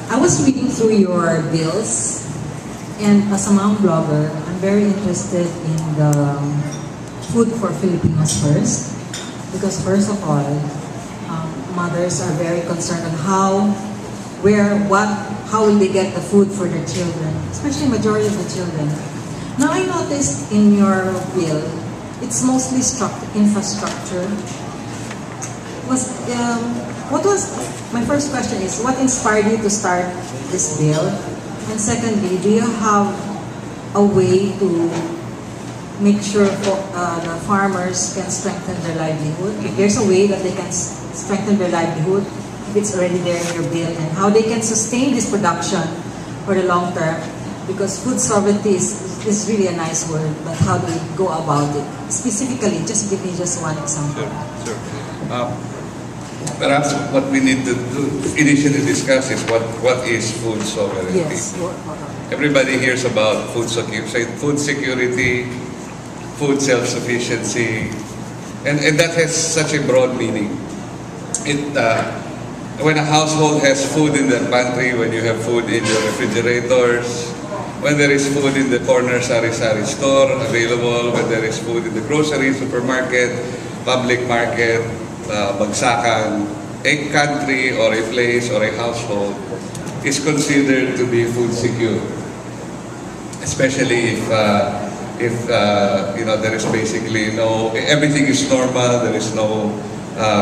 I was reading through your bills, and as a mom blogger, I'm very interested in the food for Filipinos first, because first of all, mothers are very concerned on how, where, what, how will they get the food for their children, especially majority of the children. Now I noticed in your bill, it's mostly infrastructure. My first question is, what inspired you to start this bill? And secondly, do you have a way to make sure the farmers can strengthen their livelihood? If there's a way that they can strengthen their livelihood, if it's already there in your bill, and how they can sustain this production for the long term, because food sovereignty is really a nice word, but how do we go about it? Specifically, just give me just one example. Sure. Perhaps what we need to initially discuss is what is food sovereignty. Yes. Everybody hears about food security, food self-sufficiency, and that has such a broad meaning. When a household has food in their pantry, when you have food in your refrigerators, when there is food in the corner sari-sari store available, when there is food in the grocery, supermarket, public market, bagsakan, a country or a place or a household is considered to be food secure. Especially if there is basically everything is normal, there is no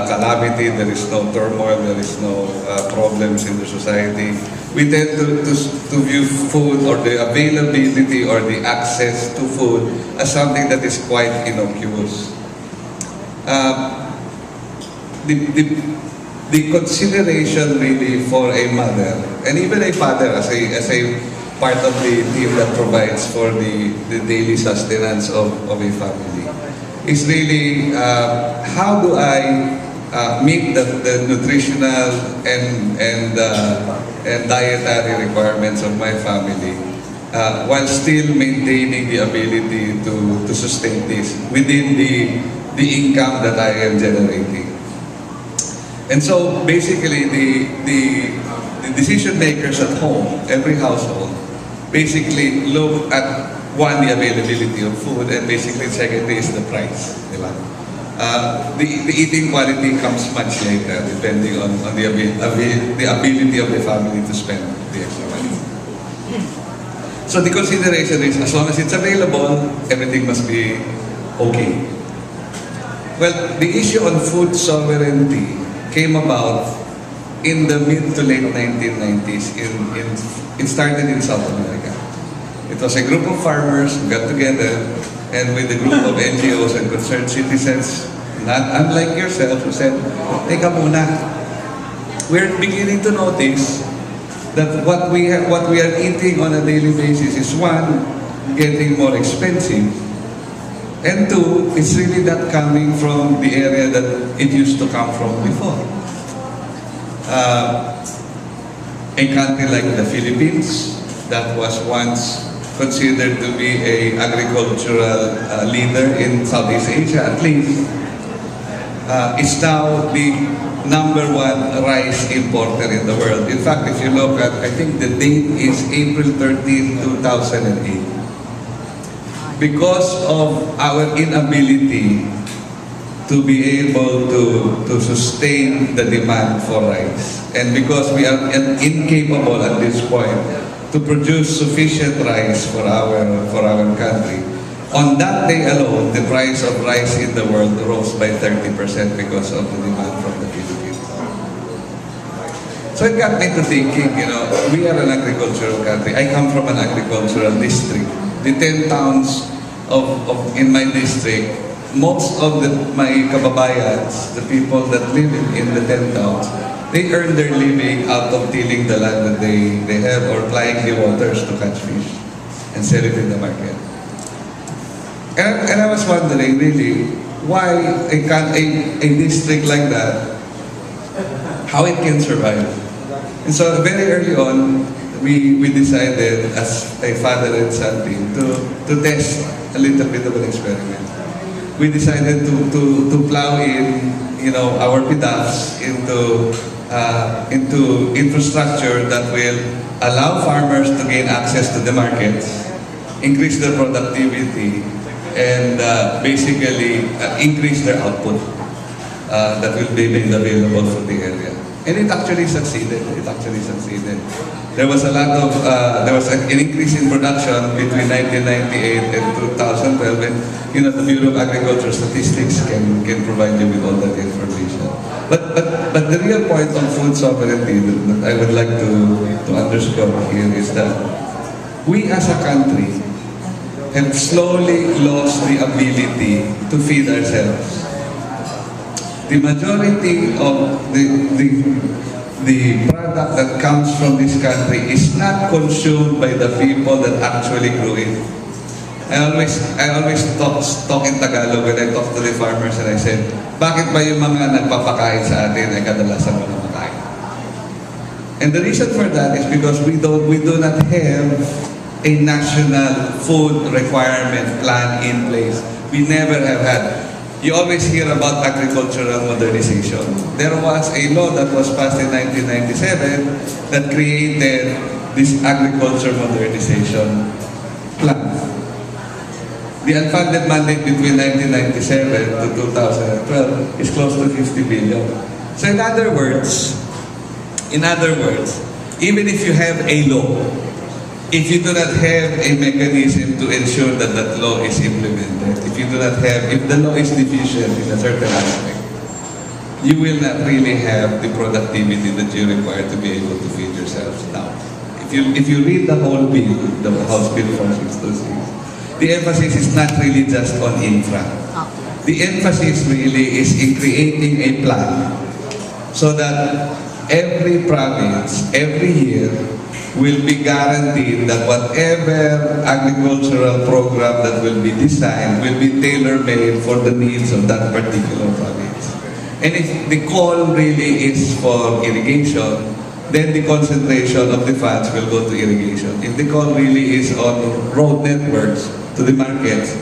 calamity, there is no turmoil, there is no problems in the society. We tend to view food or the availability or the access to food as something that is quite innocuous. The consideration really for a mother and even a father as a part of the team that provides for the daily sustenance of a family is really how do I meet the nutritional and dietary requirements of my family while still maintaining the ability to sustain this within the income that I am generating. And so basically the decision makers at home, every household, basically look at one, the availability of food, and basically secondly is the price. Diba? The eating quality comes much later depending on the ability of the family to spend the extra money. So the consideration is as long as it's available, everything must be okay. Well, the issue on food sovereignty came about in the mid to late 1990s. It started in South America. It was a group of farmers who got together and with a group of NGOs and concerned citizens, not unlike yourself, who said, "Teka muna, we're beginning to notice that what we are eating on a daily basis is one, getting more expensive, and two, it's really not coming from the area that it used to come from before." A country like the Philippines, that was once considered to be an agricultural leader in Southeast Asia at least, is now the #1 rice importer in the world. In fact, if you look at, I think the date is April 13, 2008. Because of our inability to be able to sustain the demand for rice, and because we are incapable at this point to produce sufficient rice for our country, on that day alone, the price of rice in the world rose by 30% because of the demand from the Philippines. So it got me to thinking, we are an agricultural country. I come from an agricultural district. The 10 towns in my district, most of my kababayans, the people that live in the 10 towns, they earn their living out of tilling the land that they have or plying the waters to catch fish and sell it in the market. And I was wondering really why a district like that, how it can survive. And so very early on, we decided as a father and son team to test a little bit of an experiment. We decided to plow in, our PDAFs into into infrastructure that will allow farmers to gain access to the markets, increase their productivity, and basically increase their output that will be made available for the area. And it actually succeeded. There was an increase in production between 1998 and 2012, and the Bureau of Agriculture Statistics can provide you with all that information. But the real point on food sovereignty that I would like to underscore here is that we as a country have slowly lost the ability to feed ourselves. The majority of the product that comes from this country is not consumed by the people that actually grew it. I always talk in Tagalog when I talk to the farmers, and I said, bakit ba yung mga nagpapakain sa atin ay kadalasan mga makain? And the reason for that is because we do not have a national food requirement plan in place. We never have had. You always hear about agricultural modernization. There was a law that was passed in 1997 that created this agriculture modernization plan. The unfunded mandate between 1997 to 2012 is close to 50 billion. So in other words, even if you have a law, if you do not have a mechanism to ensure that that law is implemented, if the law is deficient in a certain aspect, you will not really have the productivity that you require to be able to feed yourselves now. If you read the whole bill, the House Bill 4626, the emphasis is not really just on infra. The emphasis really is in creating a plan so that every province, every year, will be guaranteed that whatever agricultural program that will be designed will be tailor-made for the needs of that particular province. And if the call really is for irrigation, then the concentration of the funds will go to irrigation. If the call really is on road networks to the markets,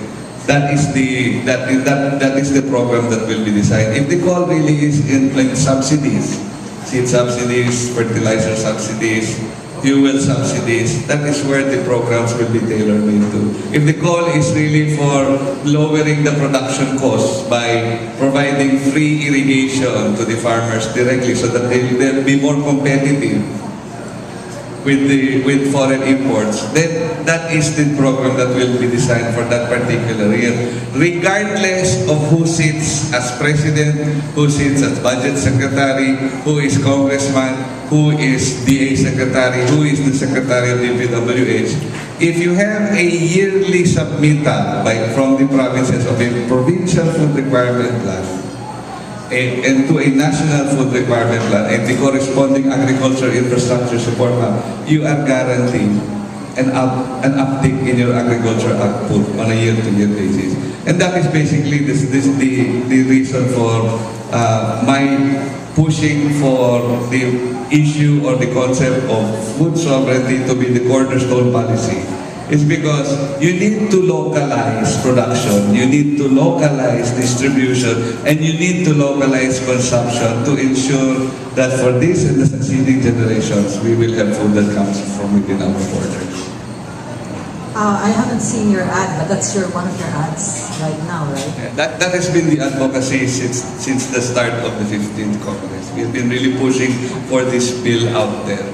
that is the program that will be designed. If the call really is in like subsidies, seed subsidies, fertilizer subsidies, fuel subsidies, that is where the programs will be tailor-made to. If the call is really for lowering the production costs by providing free irrigation to the farmers directly so that they'll be more competitive with foreign imports, then that is the program that will be designed for that particular year, regardless of who sits as president, who sits as budget secretary, who is congressman, who is DA secretary, who is the secretary of the PWH. If you have a yearly submittal from the provinces of a provincial food requirement plan and to a national food requirement plan and the corresponding agriculture infrastructure support map, you are guaranteed an uptick in your agriculture output on a year-to-year basis. And that is basically the reason for my pushing for the issue or the concept of food sovereignty to be the cornerstone policy. It's because you need to localize production, you need to localize distribution, and you need to localize consumption to ensure that for this and the succeeding generations, we will have food that comes from within our borders. I haven't seen your ad, but that's one of your ads right now, right? Yeah, that has been the advocacy since the start of the 15th Congress. We've been really pushing for this bill out there.